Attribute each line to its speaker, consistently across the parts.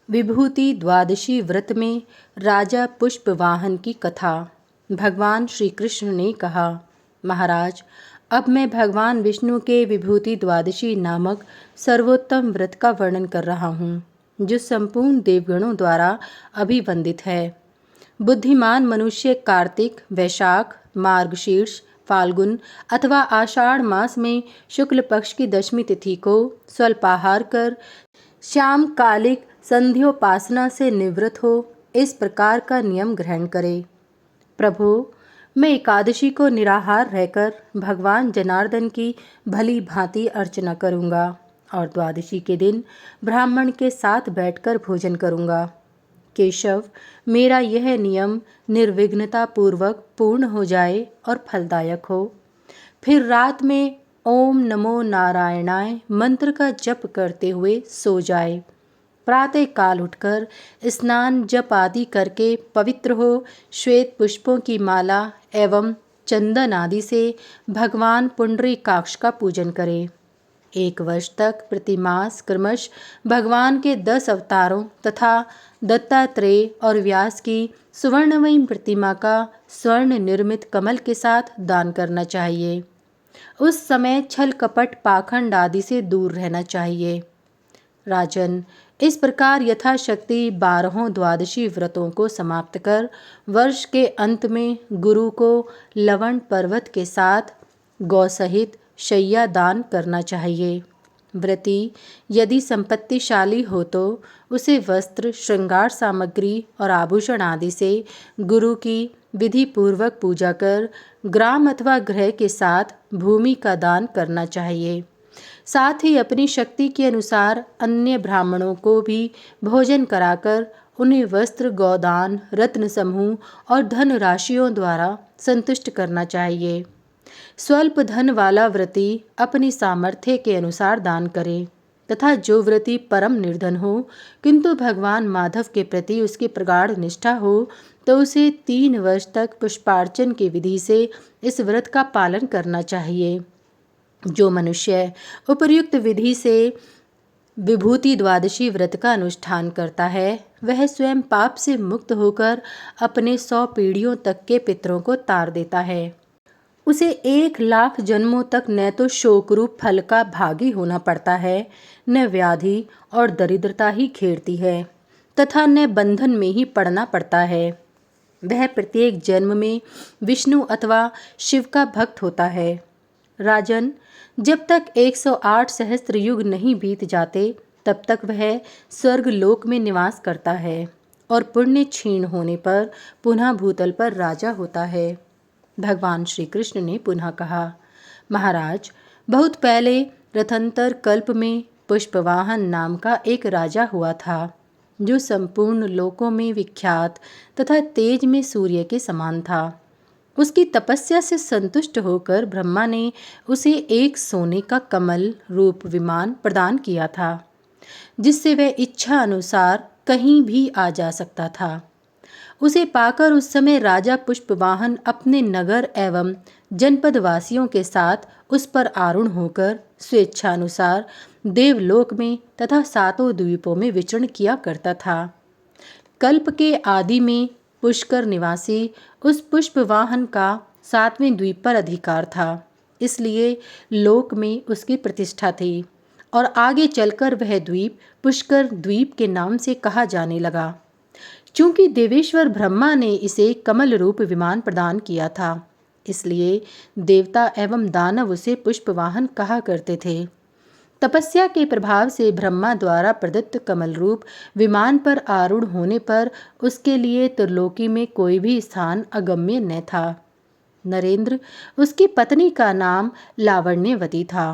Speaker 1: विभूति द्वादशी व्रत में राजा पुष्पवाहन की कथा। भगवान श्री कृष्ण ने कहा, महाराज, अब मैं भगवान विष्णु के विभूति द्वादशी नामक सर्वोत्तम व्रत का वर्णन कर रहा हूँ, जो संपूर्ण देवगणों द्वारा अभिवंदित है। बुद्धिमान मनुष्य कार्तिक, वैशाख, मार्गशीर्ष, फाल्गुन अथवा आषाढ़ मास में शुक्ल पक्ष की दशमी तिथि को स्वल्पाहार कर श्याम कालिक संध्योपासना से निवृत्त हो, इस प्रकार का नियम ग्रहण करे। प्रभु, मैं एकादशी को निराहार रहकर भगवान जनार्दन की भली भांति अर्चना करूँगा और द्वादशी के दिन ब्राह्मण के साथ बैठकर भोजन करूँगा। केशव, मेरा यह नियम निर्विघ्नता पूर्वक पूर्ण हो जाए और फलदायक हो। फिर रात में ओम नमो नारायणाय मंत्र का जप करते हुए सो जाए। प्रातः काल उठकर स्नान जप आदि करके पवित्र हो श्वेत पुष्पों की माला एवं चंदन आदि से भगवान पुंडरीकाक्ष का पूजन करे। 1 वर्ष तक प्रतिमास क्रमश भगवान के 10 अवतारों तथा दत्तात्रेय और व्यास की सुवर्णमयी प्रतिमा का स्वर्ण निर्मित कमल के साथ दान करना चाहिए। उस समय छल कपट पाखंड आदि से दूर रहना चाहिए। राजन, इस प्रकार यथाशक्ति 12 द्वादशी व्रतों को समाप्त कर वर्ष के अंत में गुरु को लवण पर्वत के साथ गौ सहित शैया दान करना चाहिए। व्रती यदि संपत्तिशाली हो तो उसे वस्त्र, श्रृंगार सामग्री और आभूषण आदि से गुरु की विधि पूर्वक पूजा कर ग्राम अथवा गृह के साथ भूमि का दान करना चाहिए। साथ ही अपनी शक्ति के अनुसार अन्य ब्राह्मणों को भी भोजन कराकर उन्हें वस्त्र, गौदान, रत्न समूह और धन राशियों द्वारा संतुष्ट करना चाहिए। स्वल्प धन वाला व्रती अपनी सामर्थ्य के अनुसार दान करे तथा जो व्रती परम निर्धन हो किंतु भगवान माधव के प्रति उसकी प्रगाढ़ निष्ठा हो तो उसे 3 वर्ष तक पुष्पार्चन की विधि से इस व्रत का पालन करना चाहिए। जो मनुष्य उपर्युक्त विधि से विभूति द्वादशी व्रत का अनुष्ठान करता है वह स्वयं पाप से मुक्त होकर अपने 100 पीढ़ियों तक के पितरों को तार देता है। उसे 1 लाख जन्मों तक न तो शोकरूप फल का भागी होना पड़ता है, न व्याधि और दरिद्रता ही घेरती है तथा न बंधन में ही पड़ना पड़ता है। वह प्रत्येक जन्म में विष्णु अथवा शिव का भक्त होता है। राजन, जब तक 108 सहस्त्र युग नहीं बीत जाते तब तक वह स्वर्ग लोक में निवास करता है और पुण्य क्षीण होने पर पुनः भूतल पर राजा होता है। भगवान श्री कृष्ण ने पुनः कहा, महाराज, बहुत पहले रथंतर कल्प में पुष्पवाहन नाम का एक राजा हुआ था जो संपूर्ण लोकों में विख्यात तथा तेज में सूर्य के समान था। उसकी तपस्या से संतुष्ट होकर ब्रह्मा ने उसे एक सोने का कमल रूप विमान प्रदान किया था जिससे वह इच्छा अनुसार कहीं भी आ जा सकता था। उसे पाकर उस समय राजा पुष्पवाहन अपने नगर एवं जनपद वासियों के साथ उस पर आरूढ़ होकर स्वेच्छानुसार देवलोक में तथा 7 द्वीपों में विचरण किया करता था। कल्प के आदि में पुष्कर निवासी उस पुष्पवाहन का 7वें द्वीप पर अधिकार था, इसलिए लोक में उसकी प्रतिष्ठा थी और आगे चलकर वह द्वीप पुष्कर द्वीप के नाम से कहा जाने लगा। चूंकि देवेश्वर ब्रह्मा ने इसे कमल रूप विमान प्रदान किया था, इसलिए देवता एवं दानव उसे पुष्पवाहन कहा करते थे। तपस्या के प्रभाव से ब्रह्मा द्वारा प्रदत्त कमल रूप विमान पर आरूढ़ होने पर उसके लिए त्रिलोकी में कोई भी स्थान अगम्य न था। नरेंद्र, उसकी पत्नी का नाम लावण्यवती था।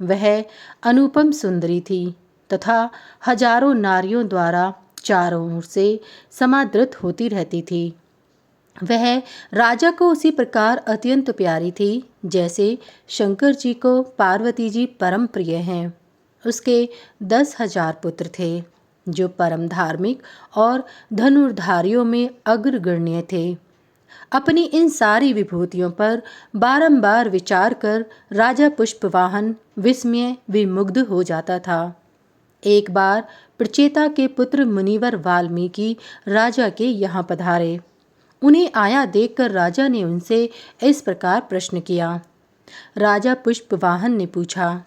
Speaker 1: वह अनुपम सुंदरी थी तथा हजारों नारियों द्वारा चारों ओर से समादृत होती रहती थी। वह राजा को उसी प्रकार अत्यंत प्यारी थी जैसे शंकर जी को पार्वती जी परम प्रिय हैं। उसके 10,000 पुत्र थे जो परम धार्मिक और धनुर्धारियों में अग्रगण्य थे। अपनी इन सारी विभूतियों पर बारंबार विचार कर राजा पुष्पवाहन विस्मय विमुग्ध हो जाता था। एक बार प्रचेता के पुत्र मुनिवर वाल्मीकि राजा के यहाँ पधारे। उन्हें आया देखकर राजा ने उनसे इस प्रकार प्रश्न किया। राजा पुष्पवाहन ने पूछा,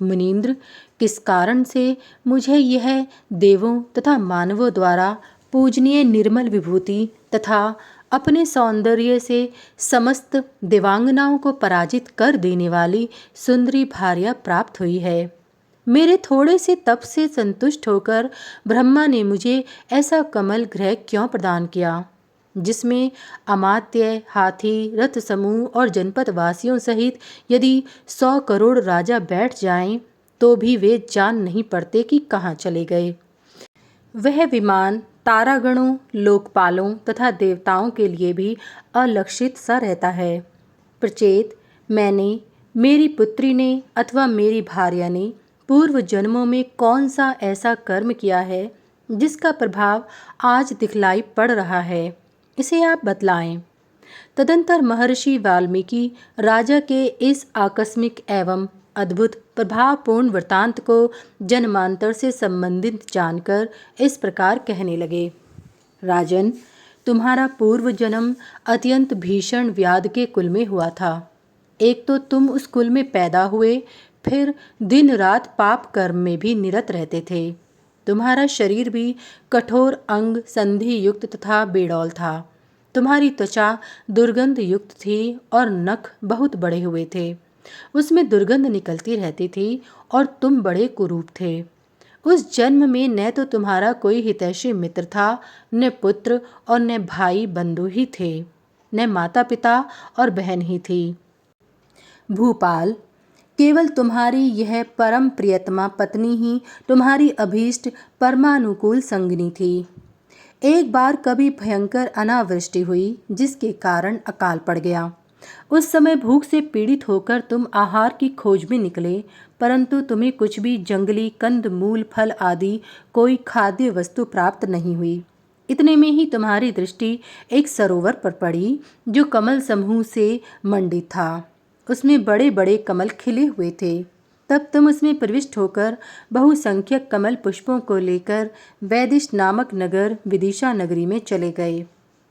Speaker 1: मुनीन्द्र, किस कारण से मुझे यह देवों तथा मानवों द्वारा पूजनीय निर्मल विभूति तथा अपने सौंदर्य से समस्त देवांगनाओं को पराजित कर देने वाली सुंदरी भार्या प्राप्त हुई है? मेरे थोड़े से तप से संतुष्ट होकर ब्रह्मा ने मुझे ऐसा कमल गृह क्यों प्रदान किया, जिसमें अमात्य, हाथी, रथ समूह और जनपद वासियों सहित यदि 100 करोड़ राजा बैठ जाएं तो भी वे जान नहीं पड़ते कि कहाँ चले गए। वह विमान तारागणों, लोकपालों तथा देवताओं के लिए भी अलक्षित सा रहता है। प्रचेत, मैंने, मेरी पुत्री ने अथवा मेरी भार्या ने पूर्व जन्मों में कौन सा ऐसा कर्म किया है जिसका प्रभाव आज दिखलाई पड़ रहा है, इसे आप बतलाएं। तदंतर महर्षि वाल्मीकि राजा के इस आकस्मिक एवं अद्भुत प्रभावपूर्ण वृतांत को जन्मांतर से संबंधित जानकर इस प्रकार कहने लगे। राजन, तुम्हारा पूर्व जन्म अत्यंत भीषण व्याध के कुल में हुआ था। एक तो तुम उस कुल में पैदा हुए, फिर दिन रात पाप कर्म में भी निरत रहते थे। तुम्हारा शरीर भी कठोर अंग संधि युक्त तथा बेडौल था। तुम्हारी त्वचा दुर्गंध युक्त थी और नख बहुत बड़े हुए थे। उसमें दुर्गंध निकलती रहती थी और तुम बड़े कुरूप थे। उस जन्म में न तो तुम्हारा कोई हितैषी मित्र था, न पुत्र और न भाई बंधु ही थे, न माता पिता और बहन ही थी। भूपाल, केवल तुम्हारी यह परम प्रियतमा पत्नी ही तुम्हारी अभीष्ट परमानुकूल संगिनी थी। एक बार कभी भयंकर अनावृष्टि हुई जिसके कारण अकाल पड़ गया। उस समय भूख से पीड़ित होकर तुम आहार की खोज में निकले, परंतु तुम्हें कुछ भी जंगली कंद मूल फल आदि कोई खाद्य वस्तु प्राप्त नहीं हुई। इतने में ही तुम्हारी दृष्टि एक सरोवर पर पड़ी जो कमल समूह से मंडित था। उसमें बड़े बड़े कमल खिले हुए थे। तब तुम उसमें प्रविष्ट होकर बहुसंख्यक कमल पुष्पों को लेकर वैदिश नामक नगर विदिशा नगरी में चले गए।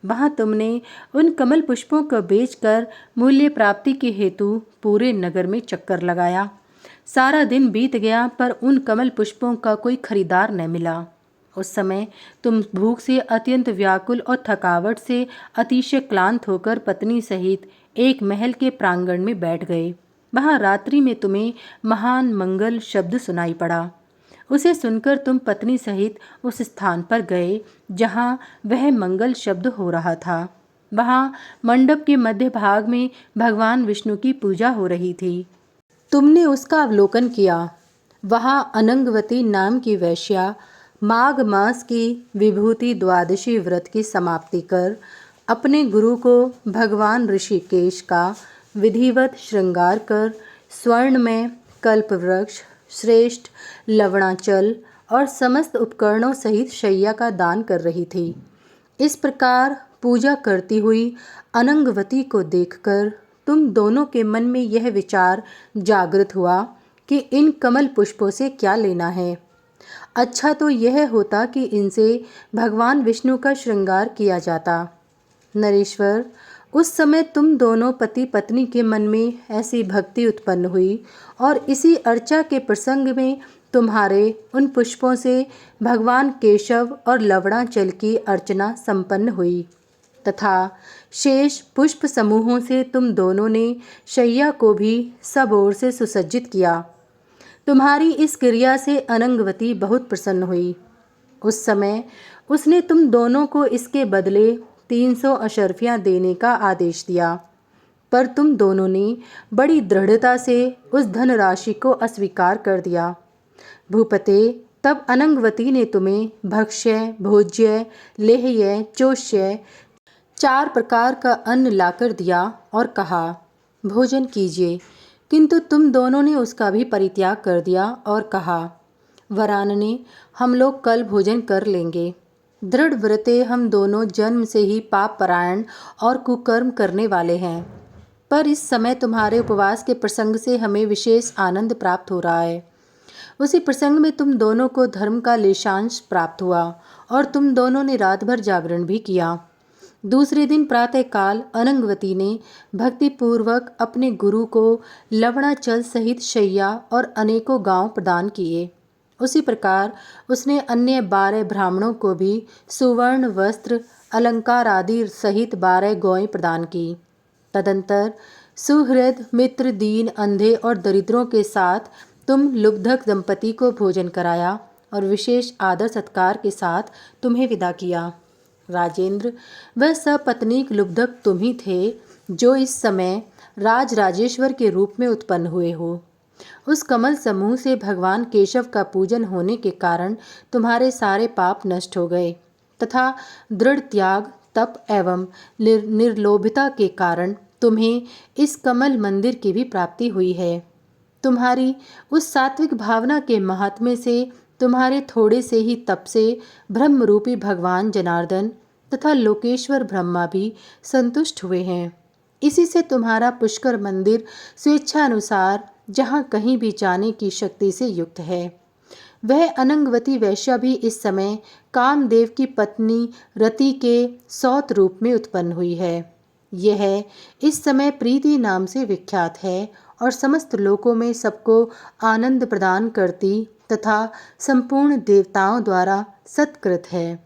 Speaker 1: वहाँ तुमने उन कमल पुष्पों को बेचकर मूल्य प्राप्ति के हेतु पूरे नगर में चक्कर लगाया। सारा दिन बीत गया पर उन कमल पुष्पों का कोई खरीदार न मिला। उस समय तुम भूख से अत्यंत व्याकुल और थकावट से अतिशय क्लांत होकर पत्नी सहित एक महल के प्रांगण में बैठ गए। वहाँ रात्रि में तुम्हें महान मंगल शब्द सुनाई पड़ा। उसे सुनकर तुम पत्नी सहित उस स्थान पर गए जहाँ वह मंगल शब्द हो रहा था। वहाँ मंडप के मध्य भाग में भगवान विष्णु की पूजा हो रही थी। तुमने उसका अवलोकन किया। वहाँ अनंगवती नाम की वैश्या माघ मास की विभूति द्वादशी व्रत की समाप्ति कर अपने गुरु को भगवान ऋषिकेश का विधिवत श्रृंगार कर स्वर्ण में कल्पवृक्ष, श्रेष्ठ लवणाचल और समस्त उपकरणों सहित शैया का दान कर रही थी। इस प्रकार पूजा करती हुई अनंगवती को देखकर तुम दोनों के मन में यह विचार जागृत हुआ कि इन कमल पुष्पों से क्या लेना है। अच्छा तो यह होता कि इनसे भगवान विष्णु का श्रृंगार किया जाता। नरेश्वर, उस समय तुम दोनों पति पत्नी के मन में ऐसी भक्ति उत्पन्न हुई और इसी अर्चा के प्रसंग में तुम्हारे उन पुष्पों से भगवान केशव और लवणाचल की अर्चना संपन्न हुई तथा शेष पुष्प समूहों से तुम दोनों ने शैया को भी सब ओर से सुसज्जित किया। तुम्हारी इस क्रिया से अनंगवती बहुत प्रसन्न हुई। उस समय उसने तुम दोनों को इसके बदले 300 अशर्फियाँ देने का आदेश दिया, पर तुम दोनों ने बड़ी दृढ़ता से उस धनराशि को अस्वीकार कर दिया। भूपते, तब अनंगवती ने तुम्हें भक्ष्य, भोज्य, लेह्य, चोष्य 4 प्रकार का अन्न लाकर दिया और कहा, भोजन कीजिए, किंतु तुम दोनों ने उसका भी परित्याग कर दिया और कहा, वरानने, हम लोग कल भोजन कर लेंगे। दृढ़ व्रते हम दोनों जन्म से ही पाप परायण और कुकर्म करने वाले हैं, पर इस समय तुम्हारे उपवास के प्रसंग से हमें विशेष आनंद प्राप्त हो रहा है। उसी प्रसंग में तुम दोनों को धर्म का लेशांश प्राप्त हुआ और तुम दोनों ने रात भर जागरण भी किया। दूसरे दिन प्रातःकाल अनंगवती ने भक्तिपूर्वक अपने गुरु को लवणाचल सहित शैया और अनेकों गांव प्रदान किए। उसी प्रकार उसने अन्य 12 ब्राह्मणों को भी सुवर्ण वस्त्र अलंकार आदि सहित 12 गौएं प्रदान की। तदंतर सुहृद मित्र दीन अंधे और दरिद्रों के साथ तुम लुब्धक दंपति को भोजन कराया और विशेष आदर सत्कार के साथ तुम्हें विदा किया। राजेंद्र, वह सपत्नीक लुब्धक तुम ही थे जो इस समय राजराजेश्वर के रूप में उत्पन्न हुए हो। उस कमल समूह से भगवान केशव का पूजन होने के कारण तुम्हारे सारे पाप नष्ट हो गए तथा दृढ़ त्याग तप एवं निर्लोभता के कारण तुम्हें इस कमल मंदिर की भी प्राप्ति हुई है। तुम्हारी उस सात्विक भावना के महात्म्य से तुम्हारे थोड़े से ही तप से ब्रह्मरूपी भगवान जनार्दन तथा लोकेश्वर ब्रह्मा भी संतुष्ट हुए हैं। इसी से तुम्हारा पुष्कर मंदिर स्वेच्छानुसार जहाँ कहीं भी जाने की शक्ति से युक्त है। वह अनंगवती वैश्या भी इस समय कामदेव की पत्नी रति के सौत रूप में उत्पन्न हुई है। यह इस समय प्रीति नाम से विख्यात है और समस्त लोकों में सबको आनंद प्रदान करती तथा संपूर्ण देवताओं द्वारा सत्कृत है।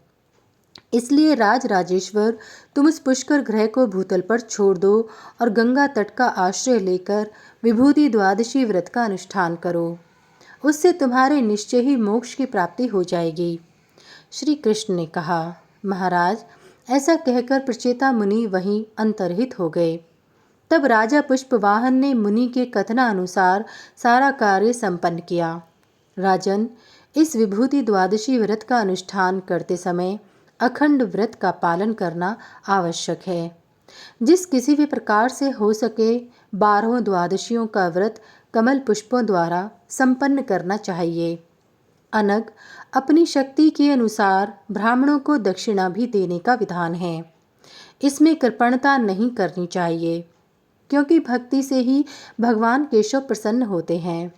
Speaker 1: इसलिए राजराजेश्वर, तुम उस पुष्कर ग्रह को भूतल पर छोड़ दो और गंगा तट का आश्रय लेकर विभूति द्वादशी व्रत का अनुष्ठान करो। उससे तुम्हारे निश्चय ही मोक्ष की प्राप्ति हो जाएगी। श्री कृष्ण ने कहा, महाराज, ऐसा कहकर प्रचेता मुनि वहीं अंतर्हित हो गए। तब राजा पुष्पवाहन ने मुनि के कथनानुसार सारा कार्य संपन्न किया। राजन, इस विभूति द्वादशी व्रत का अनुष्ठान करते समय अखंड व्रत का पालन करना आवश्यक है। जिस किसी भी प्रकार से हो सके 12 द्वादशियों का व्रत कमल पुष्पों द्वारा संपन्न करना चाहिए। अनग, अपनी शक्ति के अनुसार ब्राह्मणों को दक्षिणा भी देने का विधान है। इसमें कृपणता नहीं करनी चाहिए, क्योंकि भक्ति से ही भगवान केशव प्रसन्न होते हैं।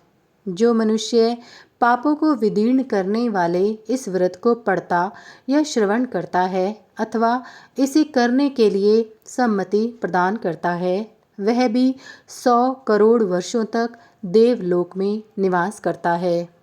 Speaker 1: जो मनुष्य पापों को विदीर्ण करने वाले इस व्रत को पढ़ता या श्रवण करता है अथवा इसे करने के लिए सम्मति प्रदान करता है, वह भी 100 करोड़ वर्षों तक देवलोक में निवास करता है।